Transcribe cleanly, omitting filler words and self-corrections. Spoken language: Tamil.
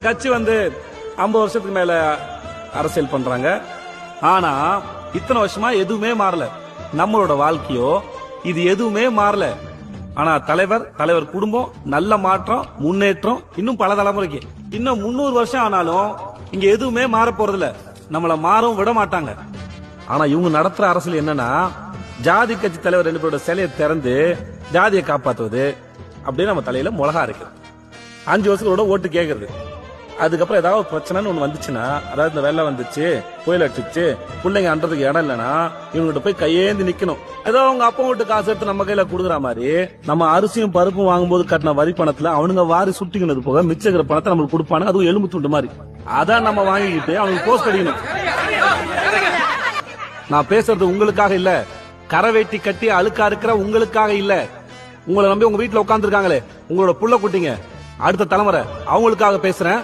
கட்சி வந்து 50 வருஷத்துக்கு மேல அரசியல் பண்றாங்க. ஆனா இத்தனை வருஷமா எதுவுமே மாறல. நம்மளோட வாழ்க்கையோ இது எதுவுமே மாறல. ஆனா தலைவர் குடும்பம் நல்ல மாற்றம், முன்னேற்றம் இன்னும் பல தலைமுறைக்கு. இன்னும் 300 வருஷம் ஆனாலும் இங்க எதுவுமே மாற போறது இல்ல. நம்மள மாறவும் விட மாட்டாங்க. ஆனா இவங்க நடத்துற அரசியல் என்னன்னா, ஜாதி கட்சி தலைவர் 2 பேரோட சிலையை திறந்து ஜாதியை காப்பாத்துவது அப்படின்னு நம்ம தலையில மிளகா இருக்கு. 5 வருஷங்களோட ஓட்டு கேக்குறது. அதுக்கப்புறம் ஏதாவது பிரச்சனைன்னு ஒண்ணு வந்துச்சுன்னா, அதாவது இந்த வெள்ளம் வந்துச்சு, புயல் அடிச்சிச்சு, பிள்ளைங்க அன்றதுக்கு இடம் இல்லைன்னா இவங்ககிட்ட போய் கையேந்தி நிக்கணும். ஏதோ அவங்க அப்பா வீட்டு காசு எடுத்து நம்ம கையில குடுக்குற மாதிரி, நம்ம அரிசியும் பருப்பும் வாங்கும்போது கட்டின வரி பணத்துல அவனுங்க வாரி சுட்டிக்கினது போக மிச்சக்கிற பணத்தை நம்மளுக்கு கொடுப்பானு, அதுவும் எலும்பு துண்டு மாதிரி. அதான் நம்ம வாங்கிக்கிட்டு அவனுக்கு போஸ்ட் அடிக்கணும். நான் பேசுறது உங்களுக்காக இல்ல, கரை வெட்டி கட்டி அழுக்கா இருக்கிற உங்களுக்காக இல்ல. உங்களை நம்பி உங்க வீட்டுல உட்கார்ந்து இருக்காங்களே உங்களோட புள்ள குட்டிங்க, அடுத்த தலைமுறை, அவங்களுக்காக பேசுறேன்.